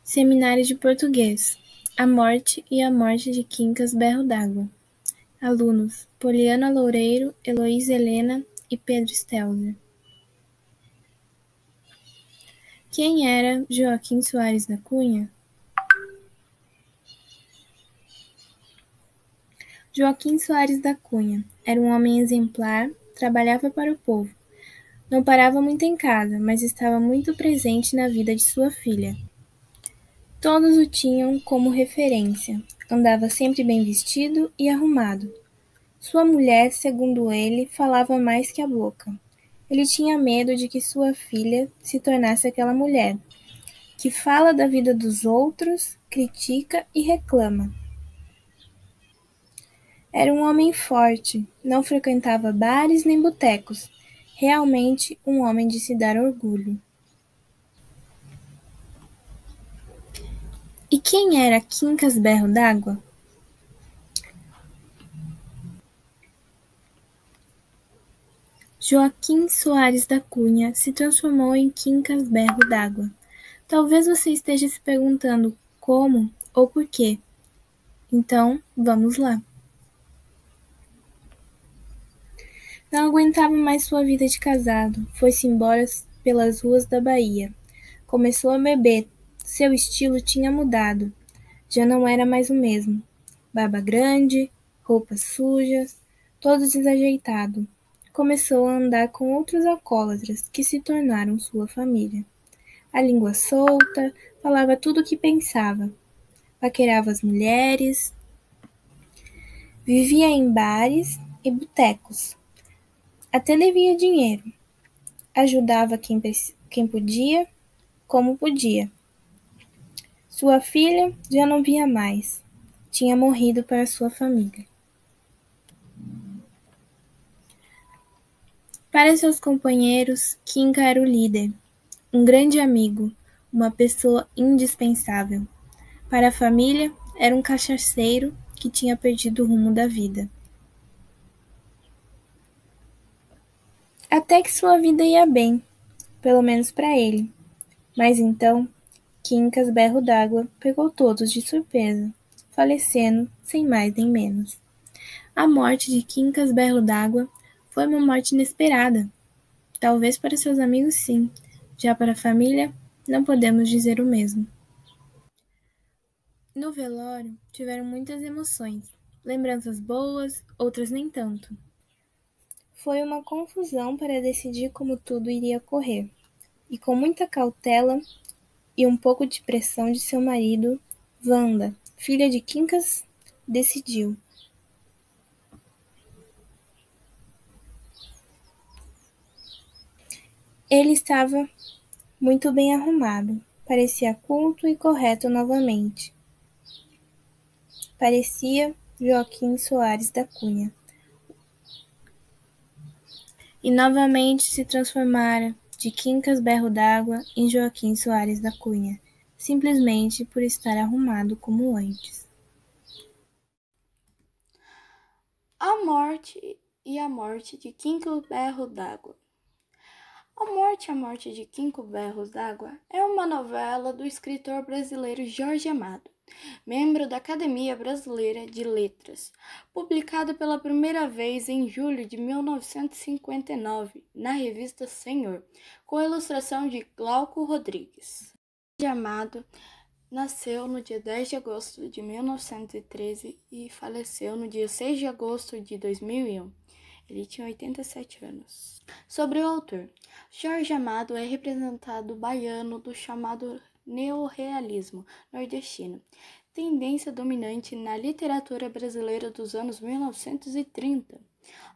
Seminário de Português. A morte e a morte de Quincas Berro d'Água. Alunos: Poliana Loureiro, Heloísa Helena e Pedro Stelzer. Quem era Joaquim Soares da Cunha? Joaquim Soares da Cunha era um homem exemplar, trabalhava para o povo. Não parava muito em casa, mas estava muito presente na vida de sua filha. Todos o tinham como referência. Andava sempre bem vestido e arrumado. Sua mulher, segundo ele, falava mais que a boca. Ele tinha medo de que sua filha se tornasse aquela mulher, que fala da vida dos outros, critica e reclama. Era um homem forte, não frequentava bares nem botecos. Realmente um homem de se dar orgulho. E quem era Quincas Berro d'Água? Joaquim Soares da Cunha se transformou em Quincas Berro d'Água. Talvez você esteja se perguntando como ou por quê. Então, vamos lá. Não aguentava mais sua vida de casado. Foi-se embora pelas ruas da Bahia. Começou a beber. Seu estilo tinha mudado. Já não era mais o mesmo. Barba grande, roupas sujas, todo desajeitado. Começou a andar com outros alcoólatras que se tornaram sua família. A língua solta, falava tudo o que pensava. Paquerava as mulheres, vivia em bares e botecos. Até devia dinheiro. Ajudava quem podia, como podia. Sua filha já não via mais. Tinha morrido para sua família. Para seus companheiros, Quinca era o líder, um grande amigo, uma pessoa indispensável. Para a família, era um cachaceiro que tinha perdido o rumo da vida. Até que sua vida ia bem, pelo menos para ele. Mas então, Quincas Berro d'Água pegou todos de surpresa, falecendo sem mais nem menos. A morte de Quincas Berro d'Água foi uma morte inesperada. Talvez para seus amigos sim, já para a família não podemos dizer o mesmo. No velório tiveram muitas emoções, lembranças boas, outras nem tanto. Foi uma confusão para decidir como tudo iria correr, e com muita cautela e um pouco de pressão de seu marido, Wanda, filha de Quincas, decidiu. Ele estava muito bem arrumado, parecia culto e correto novamente. Parecia Joaquim Soares da Cunha. E novamente se transformara de Quincas Berro d'Água em Joaquim Soares da Cunha, simplesmente por estar arrumado como antes. A morte e a morte de Quinco Berro d'Água. A Morte de Quinco Berros d'Água é uma novela do escritor brasileiro Jorge Amado, membro da Academia Brasileira de Letras, publicada pela primeira vez em julho de 1959 na revista Senhor, com ilustração de Glauco Rodrigues. Jorge Amado nasceu no dia 10 de agosto de 1913 e faleceu no dia 6 de agosto de 2001. Ele tinha 87 anos. Sobre o autor, Jorge Amado é representado baiano do chamado neorrealismo nordestino, tendência dominante na literatura brasileira dos anos 1930.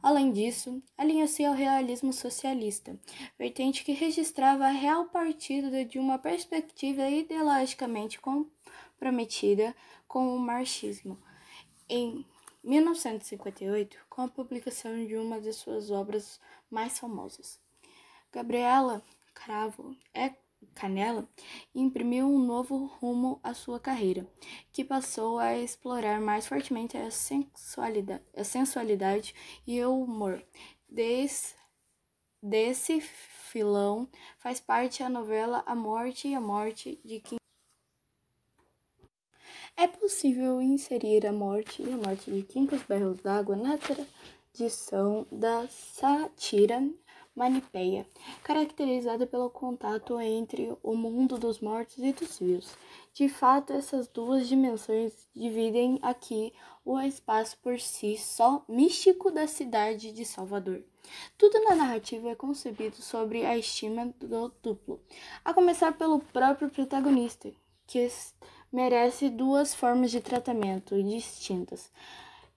Além disso, alinha-se ao realismo socialista, vertente que registrava a real partida de uma perspectiva ideologicamente comprometida com o marxismo. Em 1958, com a publicação de uma de suas obras mais famosas, Gabriela Cravo Canela imprimiu um novo rumo à sua carreira, que passou a explorar mais fortemente a sensualidade e o humor. Desse filão faz parte a novela A Morte e a Morte de Kim. É possível inserir a morte e a morte de Quincas Berros d'Água na tradição da sátira manipeia, caracterizada pelo contato entre o mundo dos mortos e dos vivos. De fato, essas duas dimensões dividem aqui o espaço por si só místico da cidade de Salvador. Tudo na narrativa é concebido sobre a estima do duplo, a começar pelo próprio protagonista, que merece duas formas de tratamento distintas.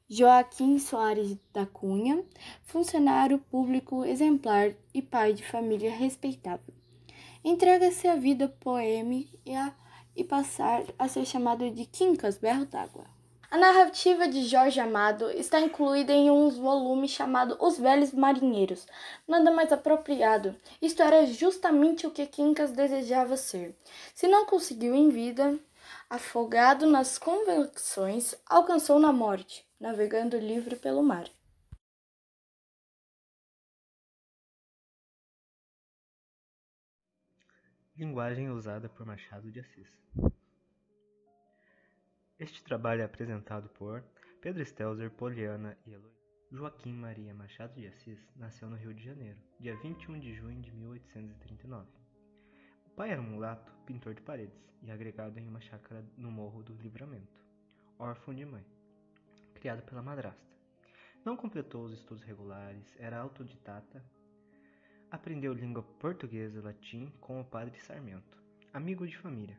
Joaquim Soares da Cunha, funcionário público exemplar e pai de família respeitável. Entrega-se à vida poêmica e passar a ser chamado de Quincas Berro d'Água. A narrativa de Jorge Amado está incluída em um volume chamado Os Velhos Marinheiros. Nada mais apropriado. Isto era justamente o que Quincas desejava ser. Se não conseguiu em vida, afogado nas convicções, alcançou na morte, navegando livre pelo mar. Linguagem usada por Machado de Assis. Este trabalho é apresentado por Pedro Stelzer, Poliana e Eloy. Joaquim Maria Machado de Assis nasceu no Rio de Janeiro, dia 21 de junho de 1839. O pai era um mulato, pintor de paredes, e agregado em uma chácara no Morro do Livramento, órfão de mãe, criado pela madrasta. Não completou os estudos regulares, era autodidata. Aprendeu língua portuguesa e latim com o padre Sarmento, amigo de família.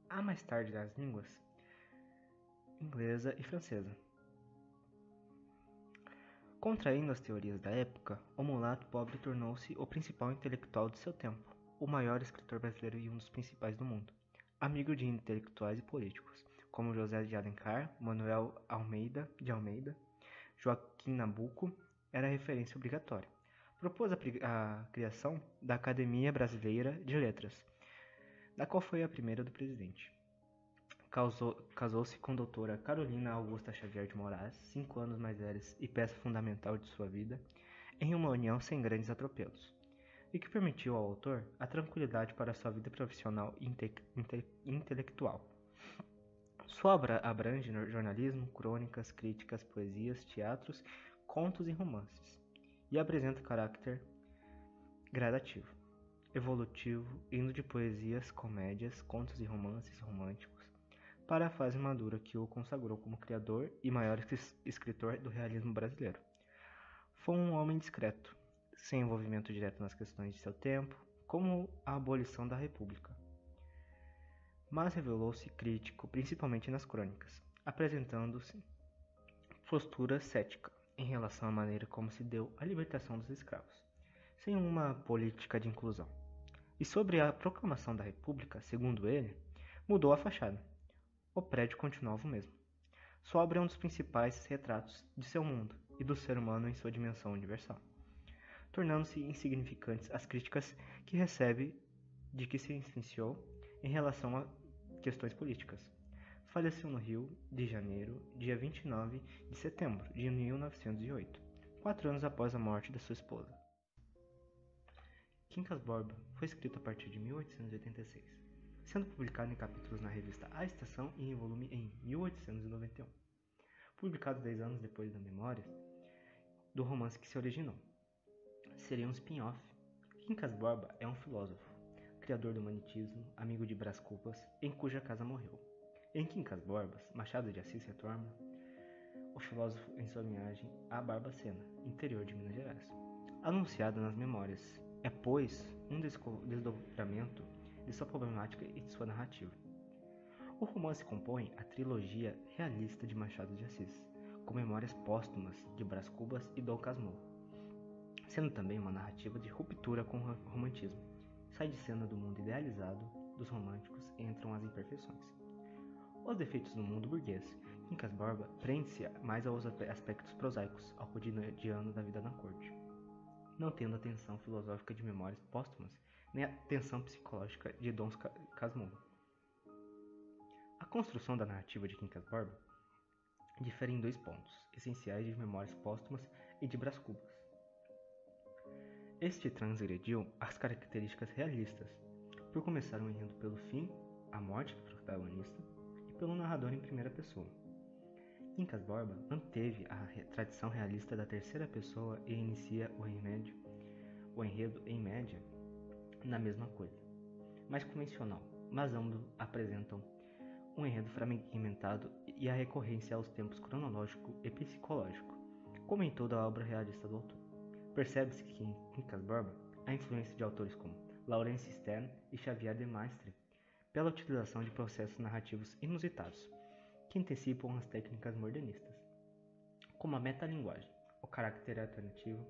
Há mais tarde as línguas inglesa e francesa. Contraindo as teorias da época, o mulato pobre tornou-se o principal intelectual de seu tempo, o maior escritor brasileiro e um dos principais do mundo. Amigo de intelectuais e políticos, como José de Alencar, Manuel de Almeida, Joaquim Nabuco, era referência obrigatória. Propôs a criação da Academia Brasileira de Letras, da qual foi a primeira do presidente. Casou-se com doutora Carolina Augusta Xavier de Moraes, 5 anos mais velha e peça fundamental de sua vida, em uma união sem grandes atropelos, e que permitiu ao autor a tranquilidade para sua vida profissional e intelectual. Sua obra abrange jornalismo, crônicas, críticas, poesias, teatros, contos e romances, e apresenta caráter gradativo, evolutivo, indo de poesias, comédias, contos e romances românticos, para a fase madura que o consagrou como criador e maior escritor do realismo brasileiro. Foi um homem discreto, sem envolvimento direto nas questões de seu tempo, como a abolição da República. Mas revelou-se crítico, principalmente nas crônicas, apresentando-se postura cética em relação à maneira como se deu a libertação dos escravos, sem uma política de inclusão. E sobre a proclamação da República, segundo ele, mudou a fachada. O prédio continuava o mesmo. Sua obra é um dos principais retratos de seu mundo e do ser humano em sua dimensão universal, tornando-se insignificantes as críticas que recebe de que se licenciou em relação a questões políticas. Faleceu no Rio de Janeiro, dia 29 de setembro de 1908, 4 anos após a morte da sua esposa. Quincas Borba foi escrito a partir de 1886, sendo publicado em capítulos na revista A Estação e em volume em 1891, publicado 10 anos depois da Memórias do romance que se originou. Seria um spin-off. Quincas Borba é um filósofo, criador do humanitismo, amigo de Brás Cubas, em cuja casa morreu. Em Quincas Borbas, Machado de Assis retorna o filósofo em sua viagem a Barbacena, interior de Minas Gerais. Anunciado nas Memórias, é, pois, um desdobramento de sua problemática e de sua narrativa. O romance compõe a trilogia realista de Machado de Assis, com memórias póstumas de Brás Cubas e Dom Casmurro, sendo também uma narrativa de ruptura com o romantismo. Sai de cena do mundo idealizado dos românticos e entram as imperfeições. Os defeitos do mundo burguês. Quincas Borba prende-se mais aos aspectos prosaicos, ao cotidiano da vida na corte, não tendo a tensão filosófica de Memórias Póstumas, nem a tensão psicológica de Dom Casmurro. A construção da narrativa de Quincas Borba difere em 2 pontos essenciais de Memórias Póstumas e de Brás Cubas. Este transgrediu as características realistas, por começar um enredo pelo fim, a morte do protagonista, pelo narrador em primeira pessoa. Quincas Borba manteve a tradição realista da terceira pessoa e inicia o enredo, em média, na mesma coisa, mais convencional, mas ambos apresentam um enredo fragmentado e a recorrência aos tempos cronológico e psicológico, como em toda a obra realista do autor. Percebe-se que em Quincas Borba a influência de autores como Laurence Stern e Xavier de Maistre pela utilização de processos narrativos inusitados, que antecipam as técnicas modernistas, como a metalinguagem, o caráter alternativo,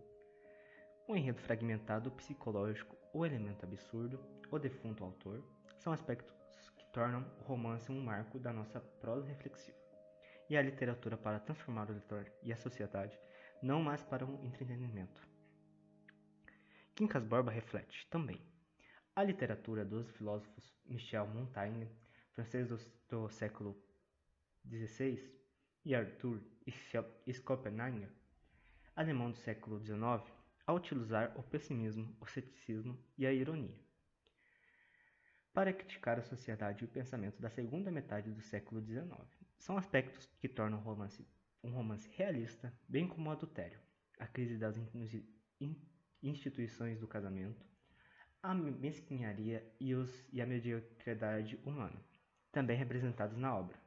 o enredo fragmentado psicológico, o elemento absurdo, o defunto autor, são aspectos que tornam o romance um marco da nossa prosa reflexiva, e a literatura para transformar o leitor e a sociedade, não mais para um entretenimento. Quincas Borba reflete, também, a literatura dos filósofos Michel Montaigne, francês do século XVI, e Arthur Schopenhauer, alemão do século XIX, ao utilizar o pessimismo, o ceticismo e a ironia para criticar a sociedade e o pensamento da segunda metade do século XIX. São aspectos que tornam um romance realista, bem como o adultério, a crise das instituições do casamento, a mesquinharia e a mediocridade humana, também representados na obra.